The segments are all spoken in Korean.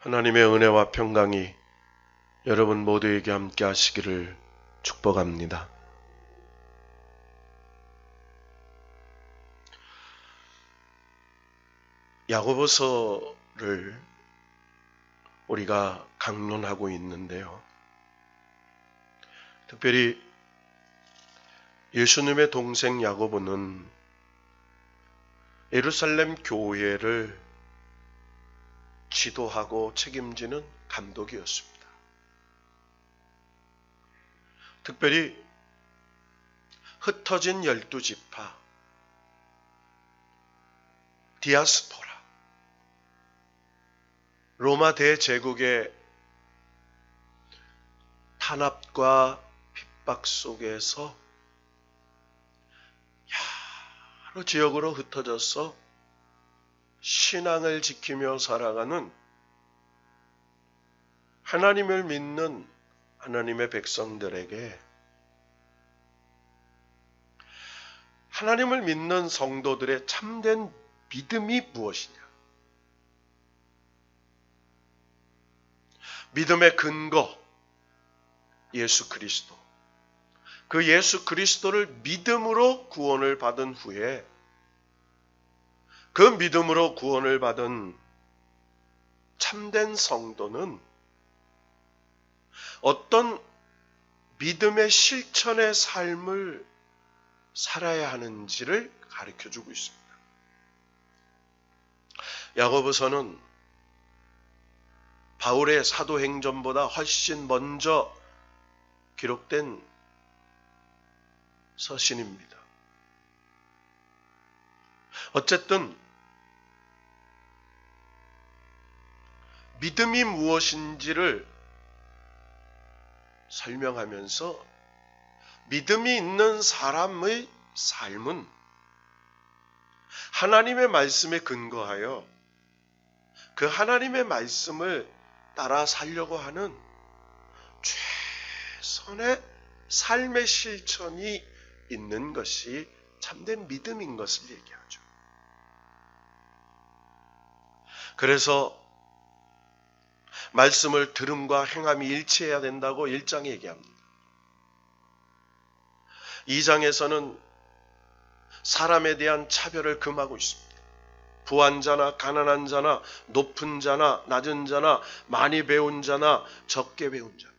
하나님의 은혜와 평강이 여러분 모두에게 함께 하시기를 축복합니다. 야고보서를 우리가 강론하고 있는데요. 특별히 예수님의 동생 야고보는 예루살렘 교회를 지도하고 책임지는 감독이었습니다. 특별히 흩어진 12지파, 디아스포라, 로마 대제국의 탄압과 핍박 속에서 여러 지역으로 흩어져서 신앙을 지키며 살아가는 하나님을 믿는 하나님의 백성들에게 하나님을 믿는 성도들의 참된 믿음이 무엇이냐? 믿음의 근거, 예수 그리스도. 그 예수 그리스도를 믿음으로 구원을 받은 후에 그 믿음으로 구원을 받은 참된 성도는 어떤 믿음의 실천의 삶을 살아야 하는지를 가르쳐주고 있습니다. 야고보서는 바울의 사도행전보다 훨씬 먼저 기록된 서신입니다. 어쨌든 믿음이 무엇인지를 설명하면서 믿음이 있는 사람의 삶은 하나님의 말씀에 근거하여 그 하나님의 말씀을 따라 살려고 하는 최선의 삶의 실천이 있는 것이 참된 믿음인 것을 얘기하죠. 그래서 말씀을 들음과 행함이 일치해야 된다고 1장에 얘기합니다. 2장에서는 사람에 대한 차별을 금하고 있습니다. 부한 자나 가난한 자나 높은 자나 낮은 자나 많이 배운 자나 적게 배운 자나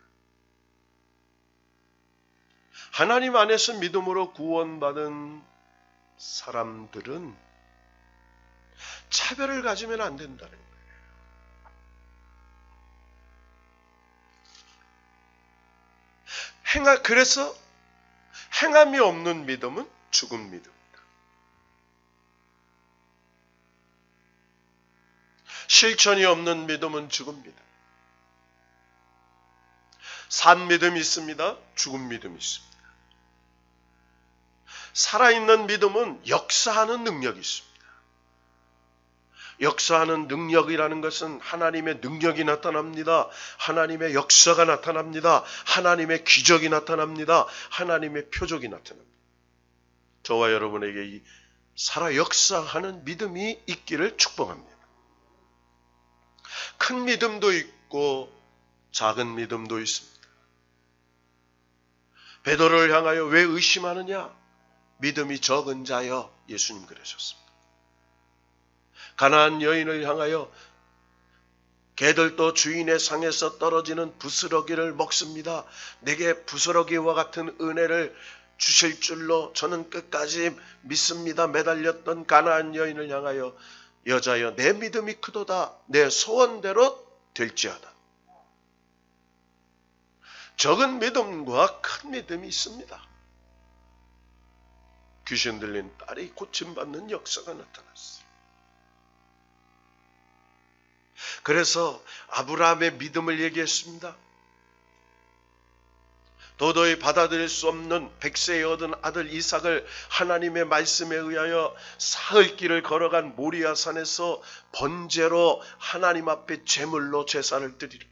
하나님 안에서 믿음으로 구원받은 사람들은 차별을 가지면 안 된다는 거예요. 그래서 행함이 없는 믿음은 죽은 믿음입니다. 실천이 없는 믿음은 죽은 믿음. 산 믿음이 있습니다. 죽은 믿음이 있습니다. 살아있는 믿음은 역사하는 능력이 있습니다. 역사하는 능력이라는 것은 하나님의 능력이 나타납니다. 하나님의 역사가 나타납니다. 하나님의 기적이 나타납니다. 하나님의 표적이 나타납니다. 저와 여러분에게 이 살아 역사하는 믿음이 있기를 축복합니다. 큰 믿음도 있고 작은 믿음도 있습니다. 베드로를 향하여 왜 의심하느냐? 믿음이 적은 자여, 예수님 그러셨습니다. 가나안 여인을 향하여 개들도 주인의 상에서 떨어지는 부스러기를 먹습니다. 내게 부스러기와 같은 은혜를 주실 줄로 저는 끝까지 믿습니다. 매달렸던 가나안 여인을 향하여 여자여 내 믿음이 크도다. 내 소원대로 될지어다. 적은 믿음과 큰 믿음이 있습니다. 귀신 들린 딸이 고침받는 역사가 나타났어요. 그래서 아브라함의 믿음을 얘기했습니다. 도저히 받아들일 수 없는 100세에 얻은 아들 이삭을 하나님의 말씀에 의하여 사흘길을 걸어간 모리아 산에서 번제로 하나님 앞에 제물로 제사를 드리라.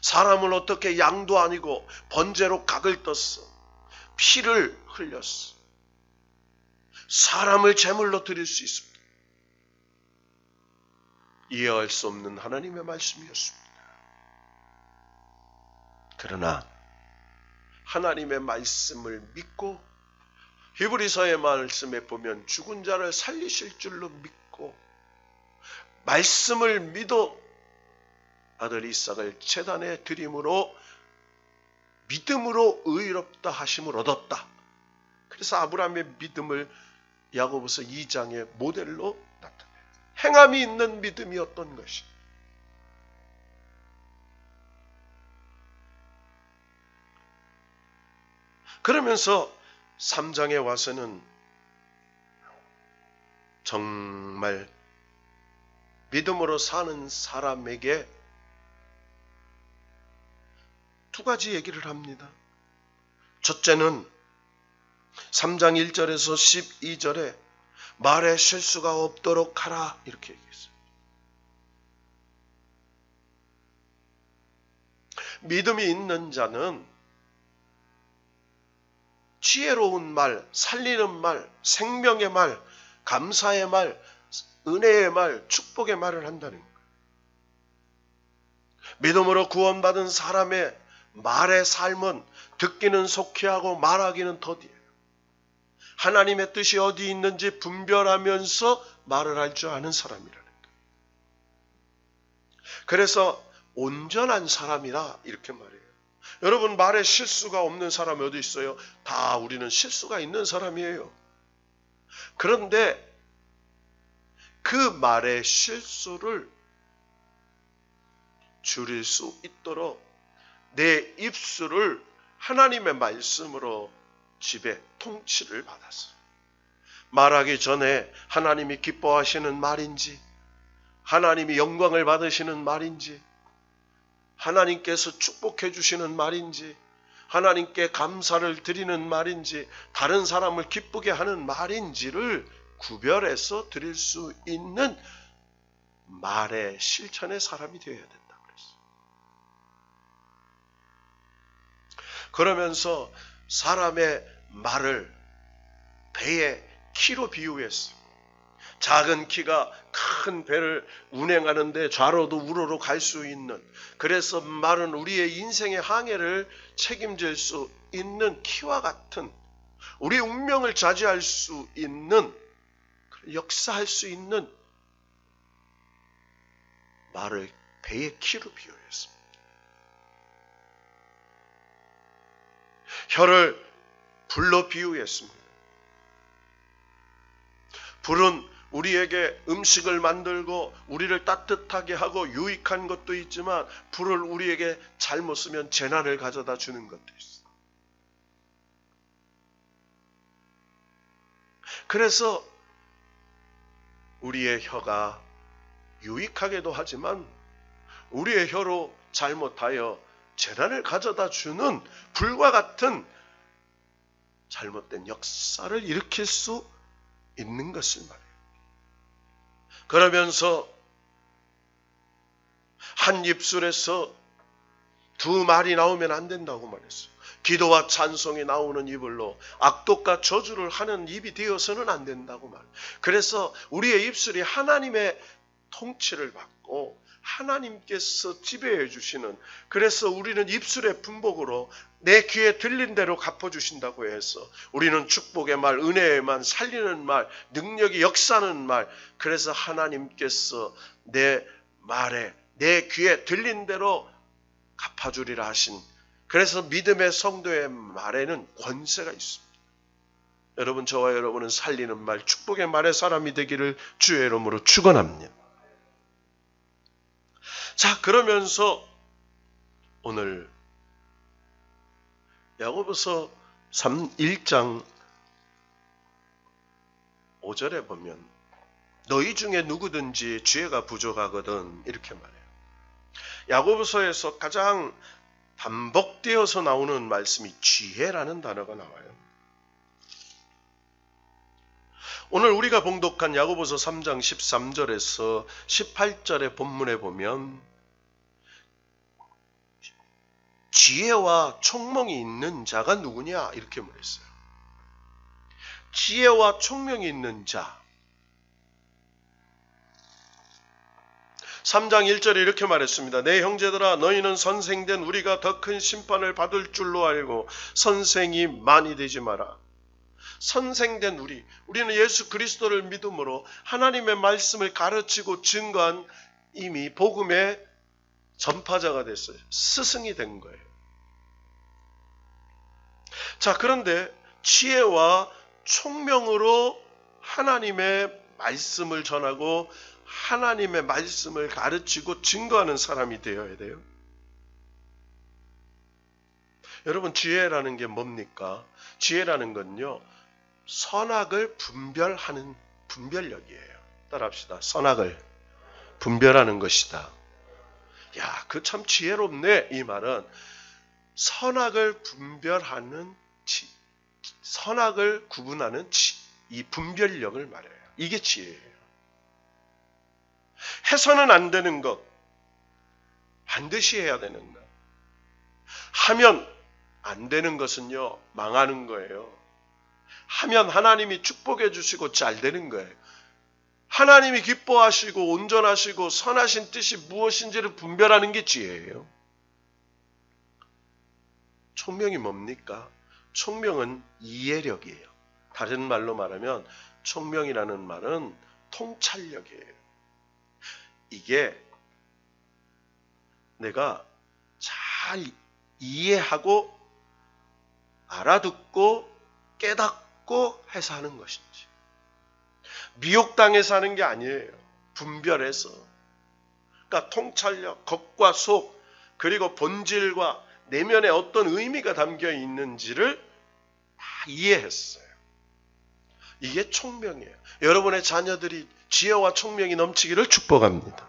사람은 어떻게 양도 아니고 번제로 각을 떴어. 피를 흘렸어. 사람을 제물로 드릴 수 있습니다. 이해할 수 없는 하나님의 말씀이었습니다. 그러나 하나님의 말씀을 믿고 히브리서의 말씀에 보면 죽은 자를 살리실 줄로 믿고 말씀을 믿어 아들 이삭을 제단에 드림으로 믿음으로 의롭다 하심을 얻었다. 그래서 아브라함의 믿음을 야고보서 2장의 모델로 나타내요. 행함이 있는 믿음이었던 것이. 그러면서 3장에 와서는 정말 믿음으로 사는 사람에게 두 가지 얘기를 합니다. 첫째는 3장 1절에서 12절에 말에 실수가 없도록 하라 이렇게 얘기했어요. 믿음이 있는 자는 지혜로운 말, 살리는 말, 생명의 말, 감사의 말, 은혜의 말, 축복의 말을 한다는 거예요. 믿음으로 구원받은 사람의 말의 삶은 듣기는 속히 하고 말하기는 더디해요. 하나님의 뜻이 어디 있는지 분별하면서 말을 할 줄 아는 사람이라는 거예요. 그래서 온전한 사람이라 이렇게 말해요. 여러분, 말에 실수가 없는 사람이 어디 있어요? 다 우리는 실수가 있는 사람이에요. 그런데 그 말의 실수를 줄일 수 있도록 내 입술을 하나님의 말씀으로 지배, 통치를 받았어요. 말하기 전에 하나님이 기뻐하시는 말인지, 하나님이 영광을 받으시는 말인지, 하나님께서 축복해 주시는 말인지, 하나님께 감사를 드리는 말인지, 다른 사람을 기쁘게 하는 말인지를 구별해서 드릴 수 있는 말의 실천의 사람이 되어야 된다 그랬어요. 그러면서 사람의 말을 배의 키로 비유했어요. 작은 키가 큰 배를 운행하는데 좌로도 우로로 갈 수 있는, 그래서 말은 우리의 인생의 항해를 책임질 수 있는 키와 같은, 우리 운명을 좌지할 수 있는, 역사할 수 있는 말을 배의 키로 비유했습니다. 혀를 불로 비유했습니다. 불은 우리에게 음식을 만들고 우리를 따뜻하게 하고 유익한 것도 있지만, 불을 우리에게 잘못 쓰면 재난을 가져다 주는 것도 있어요. 그래서 우리의 혀가 유익하게도 하지만 우리의 혀로 잘못하여 재난을 가져다 주는 불과 같은 잘못된 역사를 일으킬 수 있는 것을 말해요. 그러면서 한 입술에서 두 말이 나오면 안 된다고 말했어요. 기도와 찬송이 나오는 입으로 악독과 저주를 하는 입이 되어서는 안 된다고 말해요. 그래서 우리의 입술이 하나님의 통치를 받고 하나님께서 지배해 주시는, 그래서 우리는 입술의 분복으로 내 귀에 들린 대로 갚아주신다고 해서 우리는 축복의 말, 은혜의 말, 살리는 말, 능력이 역사하는 말, 그래서 하나님께서 내 말에, 내 귀에 들린 대로 갚아주리라 하신, 그래서 믿음의 성도의 말에는 권세가 있습니다. 여러분, 저와 여러분은 살리는 말, 축복의 말의 사람이 되기를 주의 이름으로 축원합니다. 자, 그러면서 오늘 야고보서 1장 5절에 보면 너희 중에 누구든지 지혜가 부족하거든 이렇게 말해요. 야고보서에서 가장 반복되어서 나오는 말씀이 지혜라는 단어가 나와요. 오늘 우리가 봉독한 야고보서 3장 13절에서 18절의 본문에 보면 지혜와 총명이 있는 자가 누구냐 이렇게 말했어요. 지혜와 총명이 있는 자. 3장 1절에 이렇게 말했습니다. 내 형제들아 너희는 선생된 우리가 더 큰 심판을 받을 줄로 알고 선생이 많이 되지 마라. 선생된 우리는 예수 그리스도를 믿음으로 하나님의 말씀을 가르치고 증거한 이미 복음의 전파자가 됐어요. 스승이 된 거예요. 자, 그런데 지혜와 총명으로 하나님의 말씀을 전하고 하나님의 말씀을 가르치고 증거하는 사람이 되어야 돼요. 여러분, 지혜라는 게 뭡니까? 지혜라는 건요, 선악을 분별하는 분별력이에요. 따라합시다. 선악을 분별하는 것이다. 야, 그 참 지혜롭네. 이 말은 선악을 분별하는 선악을 구분하는 이 분별력을 말해요. 이게 지혜예요. 해서는 안 되는 것, 반드시 해야 되는 것. 하면 안 되는 것은요, 망하는 거예요. 하면 하나님이 축복해 주시고 잘 되는 거예요. 하나님이 기뻐하시고 온전하시고 선하신 뜻이 무엇인지를 분별하는 게 지혜예요. 총명이 뭡니까? 총명은 이해력이에요. 다른 말로 말하면 총명이라는 말은 통찰력이에요. 이게 내가 잘 이해하고 알아듣고 깨닫고 해서 하는 것인지, 미혹당해서 하는 게 아니에요. 분별해서. 그러니까 통찰력, 겉과 속, 그리고 본질과 내면에 어떤 의미가 담겨 있는지를 다 이해했어요. 이게 총명이에요. 여러분의 자녀들이 지혜와 총명이 넘치기를 축복합니다.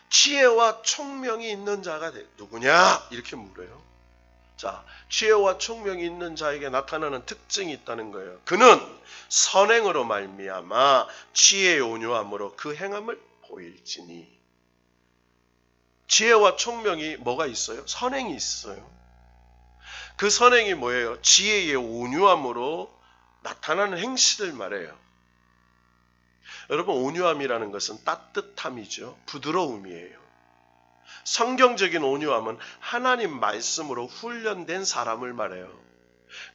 지혜와 총명이 있는 자가 누구냐? 이렇게 물어요. 자, 지혜와 총명이 있는 자에게 나타나는 특징이 있다는 거예요. 그는 선행으로 말미암아 지혜의 온유함으로 그 행함을 보일지니. 지혜와 총명이 뭐가 있어요? 선행이 있어요. 그 선행이 뭐예요? 지혜의 온유함으로 나타나는 행실을 말해요. 여러분, 온유함이라는 것은 따뜻함이죠. 부드러움이에요. 성경적인 온유함은 하나님 말씀으로 훈련된 사람을 말해요.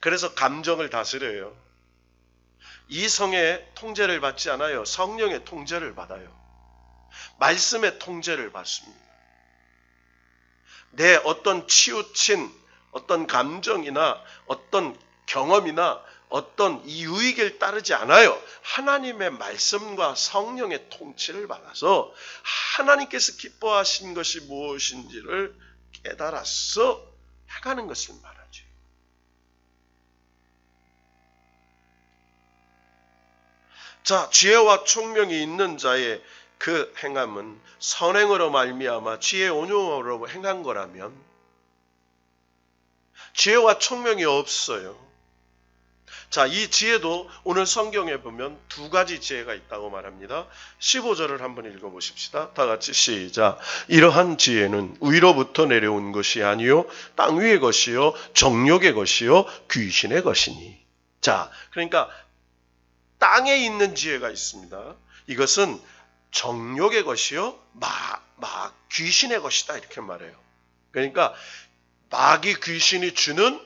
그래서 감정을 다스려요. 이성의 통제를 받지 않아요. 성령의 통제를 받아요. 말씀의 통제를 받습니다. 내 어떤 치우친 어떤 감정이나 어떤 경험이나 어떤 이 유익을 따르지 않아요. 하나님의 말씀과 성령의 통치를 받아서 하나님께서 기뻐하신 것이 무엇인지를 깨달아서 해가는 것을 말하죠. 자, 지혜와 총명이 있는 자의 그 행함은 선행으로 말미암아 지혜 온유함으로 행한 거라면, 지혜와 총명이 없어요. 자, 이 지혜도 오늘 성경에 보면 두 가지 지혜가 있다고 말합니다. 15절을 한번 읽어보십시다. 다 같이 시작. 이러한 지혜는 위로부터 내려온 것이 아니요 땅 위의 것이요 정욕의 것이요 귀신의 것이니. 자, 그러니까 땅에 있는 지혜가 있습니다. 이것은 정욕의 것이요 귀신의 것이다, 이렇게 말해요. 그러니까 마귀 귀신이 주는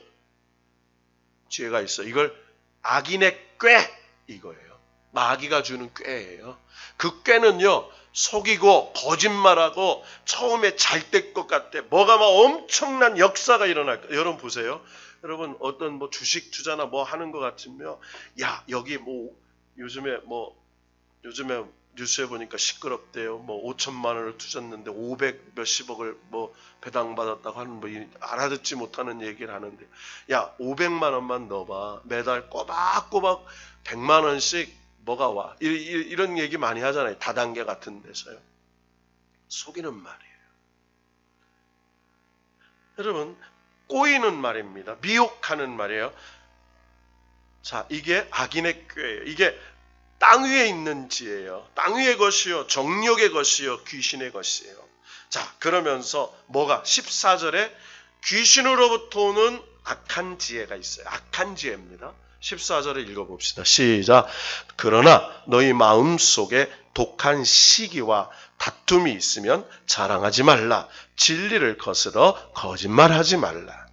지혜가 있어. 이걸 악인의 꾀, 이거예요. 마귀가 주는 꾀예요. 그 꾀는요, 속이고 거짓말하고 처음에 잘 될 것 같아. 뭐가 막 엄청난 역사가 일어날 거예요. 여러분 보세요. 여러분 어떤 뭐 주식 투자나 뭐 하는 것 같으면, 야, 여기 요즘에 뉴스에 보니까 시끄럽대요. 5천만 원을 투자했는데 500 몇십억을 배당받았다고 하는 알아듣지 못하는 얘기를 하는데, 야, 500만 원만 넣어봐. 매달 꼬박꼬박 100만 원씩 뭐가 와. 이런 얘기 많이 하잖아요. 다단계 같은 데서요. 속이는 말이에요. 여러분, 꼬이는 말입니다. 미혹하는 말이에요. 자, 이게 악인의 꾀예요. 이게 땅 위에 있는 지혜예요. 땅 위의 것이요 정욕의 것이요 귀신의 것이에요. 자, 그러면서 뭐가 14절에 귀신으로부터 오는 악한 지혜가 있어요. 악한 지혜입니다. 14절을 읽어봅시다. 시작. 그러나 너희 마음속에 독한 시기와 다툼이 있으면 자랑하지 말라. 진리를 거스러 거짓말하지 말라.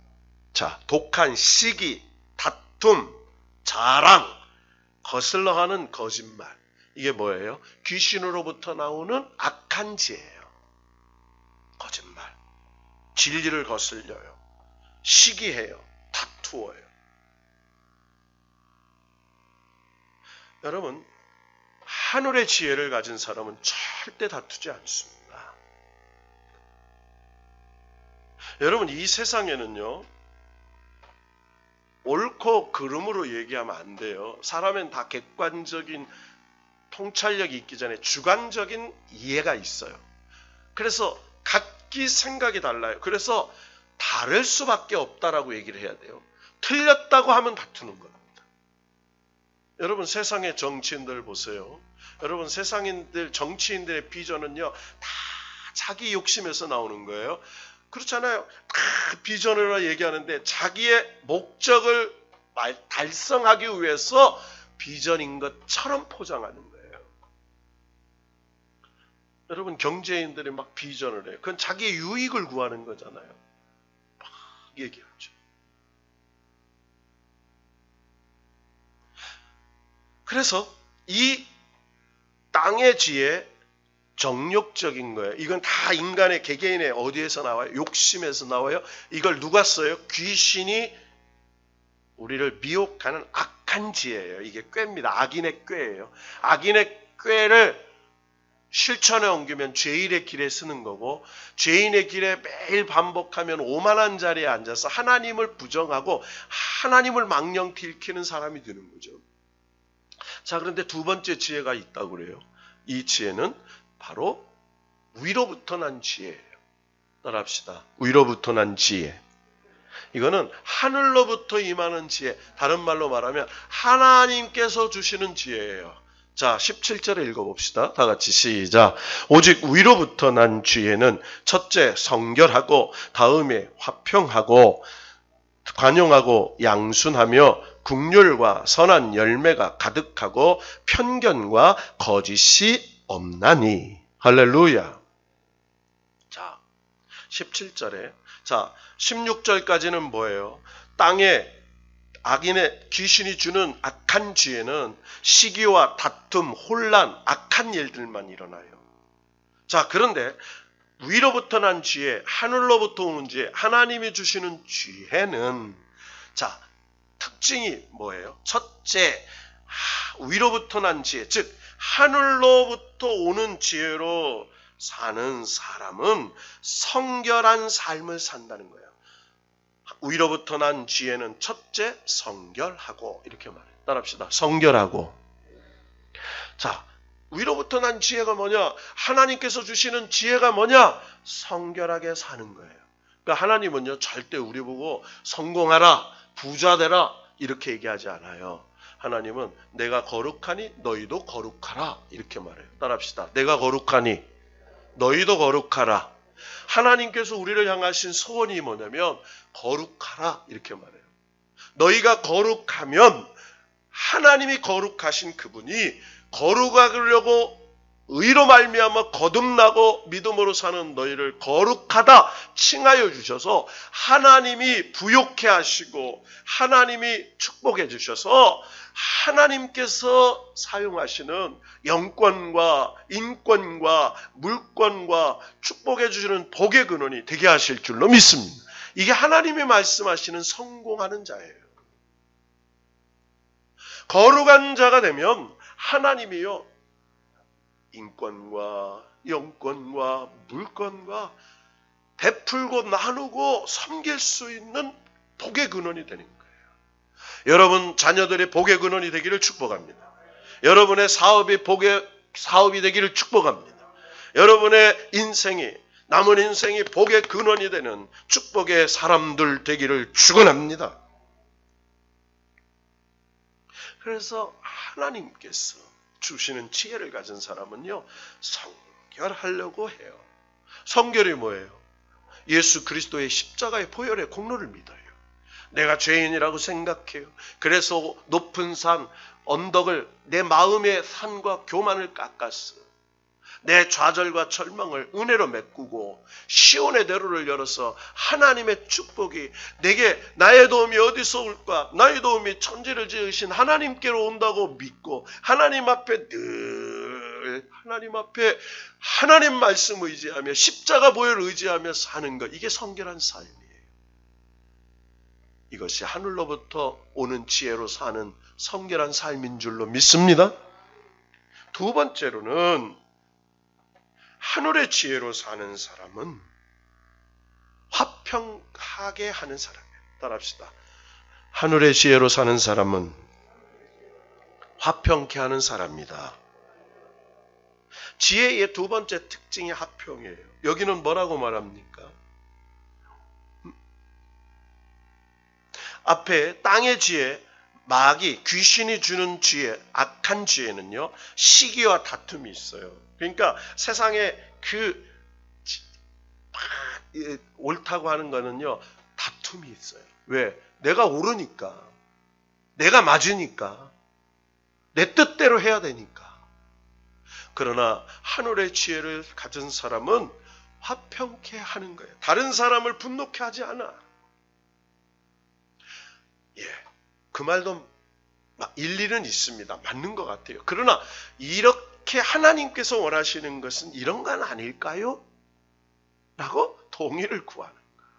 자, 독한 시기, 다툼, 자랑, 거슬러 하는 거짓말. 이게 뭐예요? 귀신으로부터 나오는 악한 지혜예요. 거짓말. 진리를 거슬려요. 시기해요. 다투어요. 여러분, 하늘의 지혜를 가진 사람은 절대 다투지 않습니다. 여러분, 이 세상에는요, 옳고 그름으로 얘기하면 안 돼요. 사람은 다 객관적인 통찰력이 있기 전에 주관적인 이해가 있어요. 그래서 각기 생각이 달라요. 그래서 다를 수밖에 없다라고 얘기를 해야 돼요. 틀렸다고 하면 다투는 겁니다. 여러분, 세상의 정치인들 보세요. 여러분, 세상인들, 정치인들의 비전은요, 다 자기 욕심에서 나오는 거예요. 그렇잖아요. 다 비전으로 얘기하는데 자기의 목적을 달성하기 위해서 비전인 것처럼 포장하는 거예요. 여러분, 경제인들이 막 비전을 해요. 그건 자기의 유익을 구하는 거잖아요. 막 얘기하죠. 그래서 이 땅의 지혜, 정욕적인 거예요. 이건 다 인간의 개개인의 어디에서 나와요? 욕심에서 나와요. 이걸 누가 써요? 귀신이 우리를 미혹하는 악한 지혜예요. 이게 꾀입니다. 악인의 꾀예요. 악인의 꾀를 실천에 옮기면 죄인의 길에 쓰는 거고, 죄인의 길에 매일 반복하면 오만한 자리에 앉아서 하나님을 부정하고 하나님을 망령 들키는 사람이 되는 거죠. 자, 그런데 두 번째 지혜가 있다고 그래요. 이 지혜는 바로 위로부터 난 지혜예요. 따라합시다. 위로부터 난 지혜. 이거는 하늘로부터 임하는 지혜. 다른 말로 말하면 하나님께서 주시는 지혜예요. 자, 17절에 읽어봅시다. 다 같이 시작. 오직 위로부터 난 지혜는 첫째 성결하고, 다음에 화평하고, 관용하고, 양순하며, 국률과 선한 열매가 가득하고, 편견과 거짓이 없나니. 할렐루야. 자, 17절에, 자, 16절까지는 뭐예요? 땅에 악인의 귀신이 주는 악한 지혜는 시기와 다툼, 혼란, 악한 일들만 일어나요. 자, 그런데 위로부터 난 지혜, 하늘로부터 오는 지혜, 하나님이 주시는 지혜는, 자, 특징이 뭐예요? 첫째, 위로부터 난 지혜, 즉 하늘로부터 오는 지혜로 사는 사람은 성결한 삶을 산다는 거예요. 위로부터 난 지혜는 첫째 성결하고, 이렇게 말해요. 따라합시다. 성결하고. 자, 위로부터 난 지혜가 뭐냐? 하나님께서 주시는 지혜가 뭐냐? 성결하게 사는 거예요. 그러니까 하나님은요, 절대 우리 보고 성공하라, 부자 되라 이렇게 얘기하지 않아요. 하나님은 내가 거룩하니 너희도 거룩하라 이렇게 말해요. 따라합시다. 내가 거룩하니 너희도 거룩하라. 하나님께서 우리를 향하신 소원이 뭐냐면 거룩하라 이렇게 말해요. 너희가 거룩하면 하나님이 거룩하신 그분이 거룩하려고 의로 말미암아 거듭나고 믿음으로 사는 너희를 거룩하다 칭하여 주셔서 하나님이 부욕해 하시고 하나님이 축복해 주셔서 하나님께서 사용하시는 영권과 인권과 물권과 축복해 주시는 복의 근원이 되게 하실 줄로 믿습니다. 이게 하나님이 말씀하시는 성공하는 자예요. 거룩한 자가 되면 하나님이요, 인권과 영권과 물권과 베풀고 나누고 섬길 수 있는 복의 근원이 되는 거예요. 여러분 자녀들의 복의 근원이 되기를 축복합니다. 여러분의 사업이 되기를 축복합니다. 여러분의 인생이, 남은 인생이 복의 근원이 되는 축복의 사람들 되기를 축원합니다. 그래서 하나님께서 주시는 지혜를 가진 사람은요, 성결하려고 해요. 성결이 뭐예요? 예수 그리스도의 십자가의 보혈의 공로를 믿어요. 내가 죄인이라고 생각해요. 그래서 높은 산, 언덕을 내 마음의 산과 교만을 깎았어. 내 좌절과 절망을 은혜로 메꾸고 시온의 대로를 열어서 하나님의 축복이 내게 나의 도움이 어디서 올까? 나의 도움이 천지를 지으신 하나님께로 온다고 믿고 하나님 앞에 늘 하나님 앞에 하나님 말씀 의지하며 십자가 보혈 의지하며 사는 것, 이게 성결한 삶이에요. 이것이 하늘로부터 오는 지혜로 사는 성결한 삶인 줄로 믿습니다. 두 번째로는 하늘의 지혜로 사는 사람은 화평하게 하는 사람이에요. 따라합시다. 하늘의 지혜로 사는 사람은 화평케 하는 사람입니다. 지혜의 두 번째 특징이 화평이에요. 여기는 뭐라고 말합니까? 앞에 땅의 지혜, 마귀, 귀신이 주는 지혜, 악한 지혜는요, 시기와 다툼이 있어요. 그러니까 세상에 옳다고 하는 거는요, 다툼이 있어요. 왜? 내가 옳으니까, 내가 맞으니까, 내 뜻대로 해야 되니까. 그러나 하늘의 지혜를 가진 사람은 화평케 하는 거예요. 다른 사람을 분노케 하지 않아. 그 말도 일리는 있습니다. 맞는 것 같아요. 그러나 이렇게 하나님께서 원하시는 것은 이런 건 아닐까요? 라고 동의를 구하는 거예요.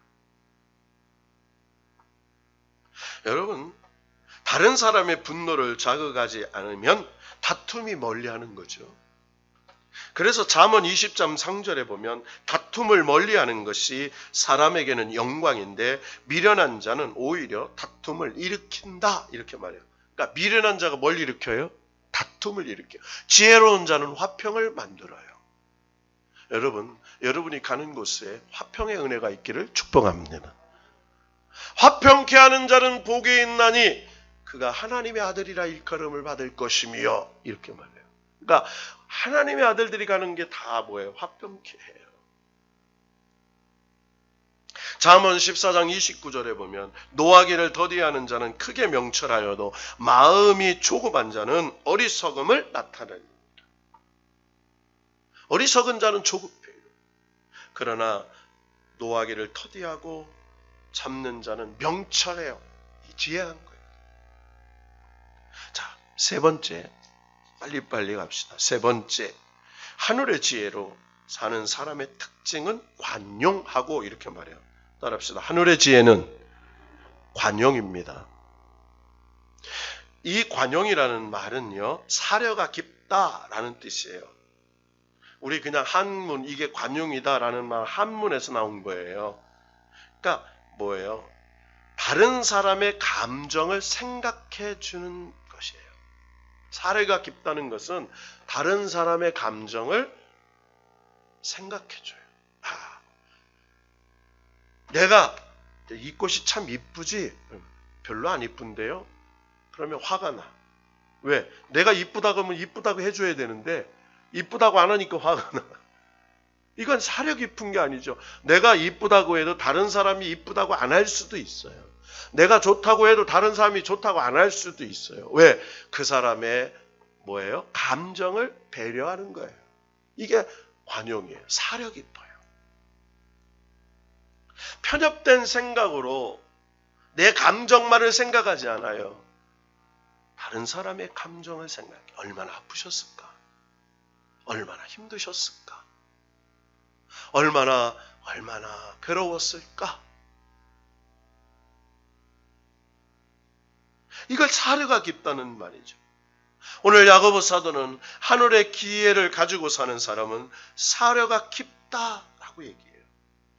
여러분, 다른 사람의 분노를 자극하지 않으면 다툼이 멀리하는 거죠. 그래서 잠언 20장 3절에 보면 다툼을 멀리하는 것이 사람에게는 영광인데 미련한 자는 오히려 다툼을 일으킨다, 이렇게 말해요. 그러니까 미련한 자가 뭘 일으켜요? 다툼을 일으켜요. 지혜로운 자는 화평을 만들어요. 여러분, 여러분이 가는 곳에 화평의 은혜가 있기를 축복합니다. 화평케 하는 자는 복이 있나니 그가 하나님의 아들이라 일컬음을 받을 것이며, 이렇게 말해요. 그러니까 하나님의 아들들이 가는 게 다 뭐예요? 화평케 해요. 잠언 14장 29절에 보면 노하기를 더디하는 자는 크게 명철하여도 마음이 조급한 자는 어리석음을 나타내니라. 어리석은 자는 조급해요. 그러나 노하기를 터디하고 잡는 자는 명철해요. 지혜한 거예요. 자, 세 번째, 빨리빨리 갑시다. 세 번째, 하늘의 지혜로 사는 사람의 특징은 관용하고, 이렇게 말해요. 따라합시다. 하늘의 지혜는 관용입니다. 이 관용이라는 말은요, 사려가 깊다라는 뜻이에요. 우리 그냥 한문, 이게 관용이다라는 말 한문에서 나온 거예요. 그러니까 뭐예요? 다른 사람의 감정을 생각해 주는 것이에요. 사려가 깊다는 것은 다른 사람의 감정을 생각해줘요. 내가 이 꽃이 참 이쁘지? 별로 안 이쁜데요? 그러면 화가 나. 왜? 내가 이쁘다고 하면 이쁘다고 해줘야 되는데 이쁘다고 안 하니까 화가 나. 이건 사려 깊은 게 아니죠. 내가 이쁘다고 해도 다른 사람이 이쁘다고 안 할 수도 있어요. 내가 좋다고 해도 다른 사람이 좋다고 안 할 수도 있어요. 왜? 그 사람의 뭐예요? 감정을 배려하는 거예요. 이게 관용이에요. 사려 깊어요. 편협된 생각으로 내 감정만을 생각하지 않아요. 다른 사람의 감정을 생각해. 얼마나 아프셨을까? 얼마나 힘드셨을까? 얼마나 괴로웠을까? 이걸 사려가 깊다는 말이죠. 오늘 야고보 사도는 하늘의 기회를 가지고 사는 사람은 사려가 깊다라고 얘기해요.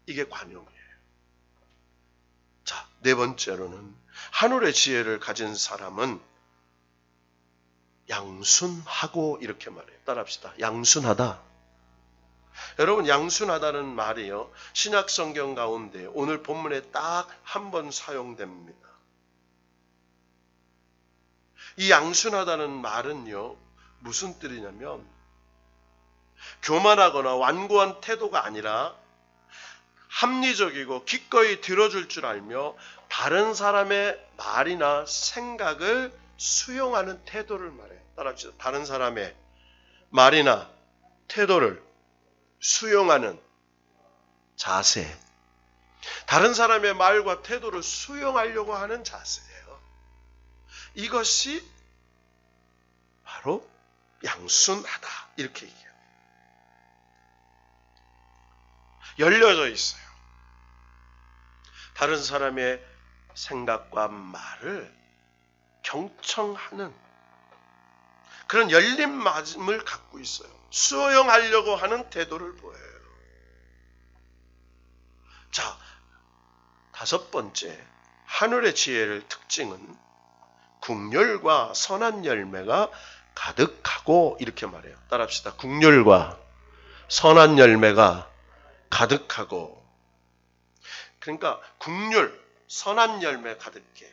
이게 관용이에요. 자, 네 번째로는 하늘의 지혜를 가진 사람은 양순하고, 이렇게 말해요. 따라합시다. 양순하다. 여러분, 양순하다는 말이요, 신약 성경 가운데 오늘 본문에 딱 한 번 사용됩니다. 이 양순하다는 말은요, 무슨 뜻이냐면 교만하거나 완고한 태도가 아니라 합리적이고 기꺼이 들어줄 줄 알며 다른 사람의 말이나 생각을 수용하는 태도를 말해요. 따라합시다. 다른 사람의 말이나 태도를 수용하는 자세. 다른 사람의 말과 태도를 수용하려고 하는 자세예요. 이것이 바로 양순하다. 이렇게 얘기해요. 열려져 있어요. 다른 사람의 생각과 말을 경청하는 그런 열린 마음을 갖고 있어요. 수용하려고 하는 태도를 보여요. 자, 다섯 번째, 하늘의 지혜의 특징은 국률과 선한 열매가 가득하고 이렇게 말해요. 따라합시다. 국률과 선한 열매가 가득하고. 그러니까 국률, 선한 열매 가득해.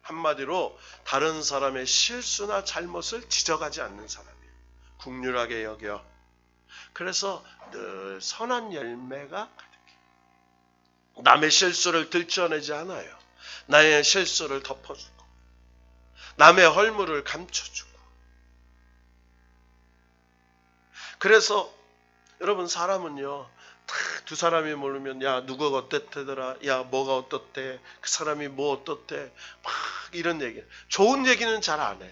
한마디로 다른 사람의 실수나 잘못을 지적하지 않는 사람이에요. 국률하게 여겨. 그래서 늘 선한 열매가 가득해. 남의 실수를 들춰내지 않아요. 나의 실수를 덮어주고 남의 헐물을 감춰주고. 그래서 여러분 사람은요, 두 사람이 모르면 야 누가 어땠대더라, 야 뭐가 어떻대, 그 사람이 뭐 어떻대, 막 이런 얘기. 좋은 얘기는 잘 안 해요.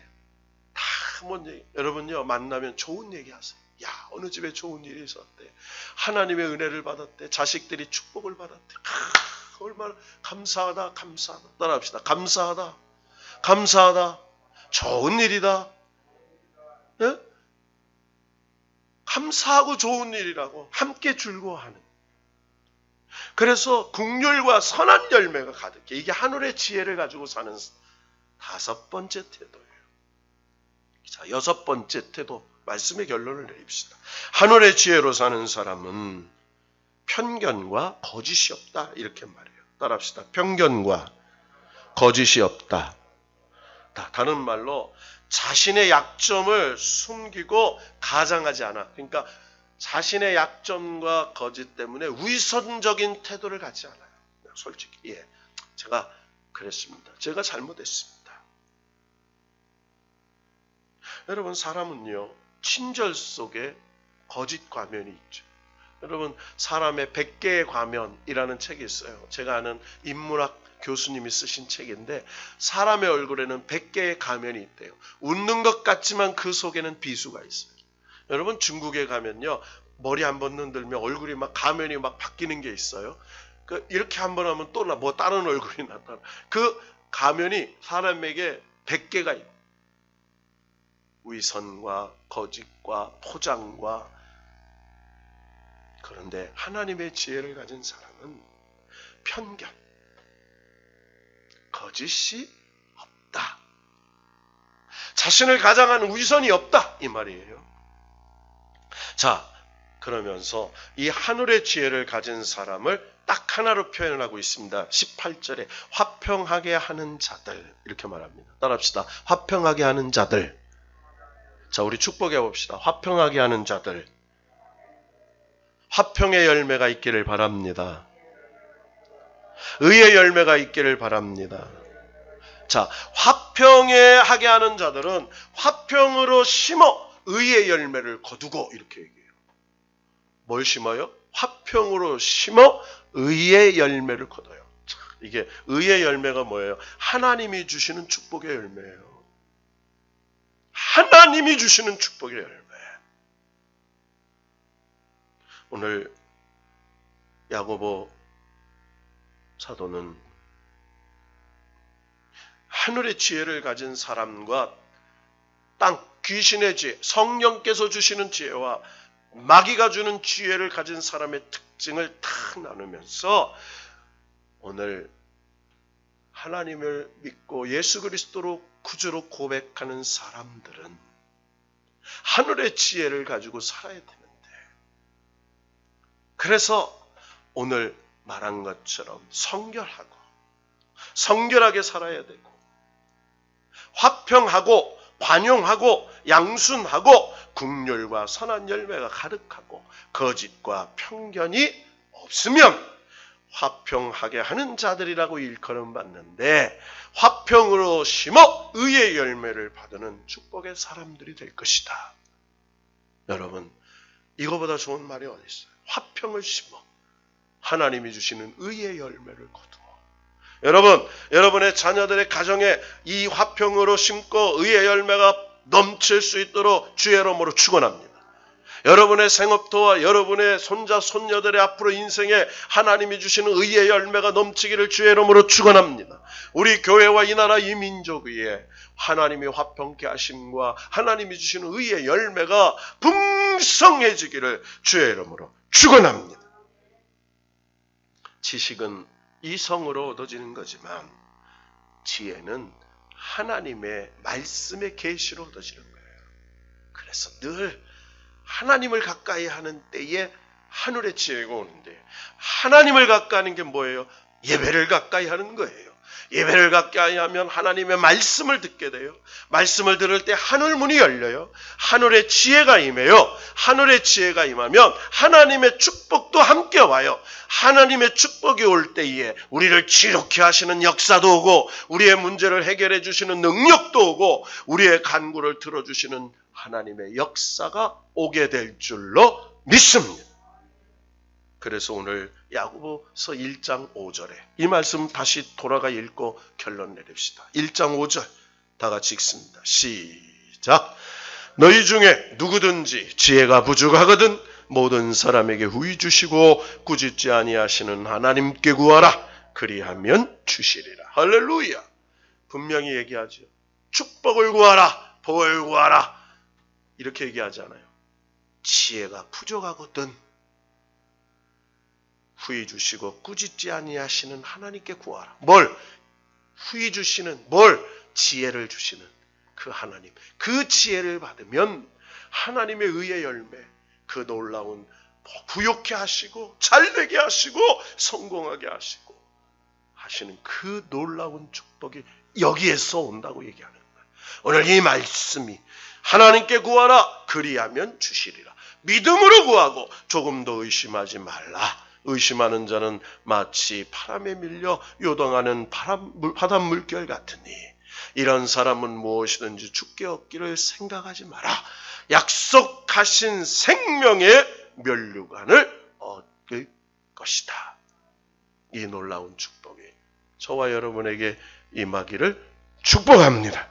다 뭔 얘기. 여러분요 만나면 좋은 얘기 하세요. 야 어느 집에 좋은 일이 있었대, 하나님의 은혜를 받았대, 자식들이 축복을 받았대. 얼마나 감사하다, 감사하다. 따라합시다. 감사하다, 감사하다. 좋은 일이다. 네? 감사하고 좋은 일이라고 함께 즐거워하는. 그래서 국률과 선한 열매가 가득해. 이게 하늘의 지혜를 가지고 사는 다섯 번째 태도예요. 자, 여섯 번째 태도, 말씀의 결론을 내립시다. 하늘의 지혜로 사는 사람은 편견과 거짓이 없다. 이렇게 말해요. 따라합시다. 편견과 거짓이 없다. 다른 말로 자신의 약점을 숨기고 가장하지 않아. 그러니까 자신의 약점과 거짓 때문에 위선적인 태도를 갖지 않아요. 솔직히 제가 그랬습니다. 제가 잘못했습니다. 여러분 사람은요 친절 속에 거짓 과면이 있죠. 여러분 사람의 100개의 과면이라는 책이 있어요. 제가 아는 인문학 교수님이 쓰신 책인데 사람의 얼굴에는 100개의 가면이 있대요. 웃는 것 같지만 그 속에는 비수가 있어요. 여러분 중국에 가면요 머리 한번 흔들면 얼굴이 막 가면이 막 바뀌는 게 있어요. 이렇게 한번 하면 또 뭐 다른 얼굴이 나타나. 그 가면이 사람에게 100개가 있고 위선과 거짓과 포장과. 그런데 하나님의 지혜를 가진 사람은 편견, 거짓이 없다. 자신을 가장하는 위선이 없다. 이 말이에요. 자, 그러면서 이 하늘의 지혜를 가진 사람을 딱 하나로 표현하고 있습니다. 18절에 화평하게 하는 자들 이렇게 말합니다. 따라합시다. 화평하게 하는 자들. 자, 우리 축복해 봅시다. 화평하게 하는 자들. 화평의 열매가 있기를 바랍니다. 의의 열매가 있기를 바랍니다. 자, 화평하게 하는 자들은 화평으로 심어 의의 열매를 거두고 이렇게 얘기해요. 뭘 심어요? 화평으로 심어 의의 열매를 거둬요. 자, 이게 의의 열매가 뭐예요? 하나님이 주시는 축복의 열매예요. 하나님이 주시는 축복의 열매. 오늘 야고보 사도는 하늘의 지혜를 가진 사람과 땅, 귀신의 지혜, 성령께서 주시는 지혜와 마귀가 주는 지혜를 가진 사람의 특징을 탁 나누면서 오늘 하나님을 믿고 예수 그리스도로 구주로 고백하는 사람들은 하늘의 지혜를 가지고 살아야 되는데, 그래서 오늘 말한 것처럼 성결하게 살아야 되고 화평하고 관용하고 양순하고 긍휼과 선한 열매가 가득하고 거짓과 편견이 없으면 화평하게 하는 자들이라고 일컬음 받는데, 화평으로 심어 의의 열매를 받는 축복의 사람들이 될 것이다. 여러분, 이거보다 좋은 말이 어디 있어요? 화평을 심어 하나님이 주시는 의의 열매를 거두어. 여러분, 여러분의 자녀들의 가정에 이 화평으로 심고 의의 열매가 넘칠 수 있도록 주의 이름으로 축원합니다. 여러분의 생업토와 여러분의 손자 손녀들의 앞으로 인생에 하나님이 주시는 의의 열매가 넘치기를 주의 이름으로 축원합니다. 우리 교회와 이 나라 이 민족 위에 하나님이 화평케 하심과 하나님이 주시는 의의 열매가 풍성해지기를 주의 이름으로 축원합니다. 지식은 이성으로 얻어지는 거지만 지혜는 하나님의 말씀의 계시로 얻어지는 거예요. 그래서 늘 하나님을 가까이 하는 때에 하늘의 지혜가 오는데, 하나님을 가까이 하는 게 뭐예요? 예배를 가까이 하는 거예요. 예배를 가까이 하면 하나님의 말씀을 듣게 돼요. 말씀을 들을 때 하늘 문이 열려요. 하늘의 지혜가 임해요. 하늘의 지혜가 임하면 하나님의 축복도 함께 와요. 하나님의 축복이 올 때에 우리를 지독케 하시는 역사도 오고, 우리의 문제를 해결해 주시는 능력도 오고, 우리의 간구를 들어주시는 하나님의 역사가 오게 될 줄로 믿습니다. 그래서 오늘 야고보서 1장 5절에 이 말씀 다시 돌아가 읽고 결론 내립시다. 1장 5절 다 같이 읽습니다. 시작. 너희 중에 누구든지 지혜가 부족하거든 모든 사람에게 후히 주시고 꾸짖지 아니하시는 하나님께 구하라. 그리하면 주시리라. 할렐루야. 분명히 얘기하죠. 축복을 구하라. 복을 구하라. 이렇게 얘기하잖아요. 지혜가 부족하거든 후히 주시고 꾸짖지 아니하시는 하나님께 구하라. 뭘? 후히 주시는, 뭘? 지혜를 주시는 그 하나님. 그 지혜를 받으면 하나님의 의의 열매, 그 놀라운 부욕케 하시고 잘되게 하시고 성공하게 하시는 그 놀라운 축복이 여기에서 온다고 얘기하는 거예요. 오늘 이 말씀이 하나님께 구하라. 그리하면 주시리라. 믿음으로 구하고 조금도 의심하지 말라. 의심하는 자는 마치 바람에 밀려 요동하는 바닷 물결 같으니 이런 사람은 무엇이든지 죽게 얻기를 생각하지 마라. 약속하신 생명의 면류관을 얻을 것이다. 이 놀라운 축복이 저와 여러분에게 임하기를 축복합니다.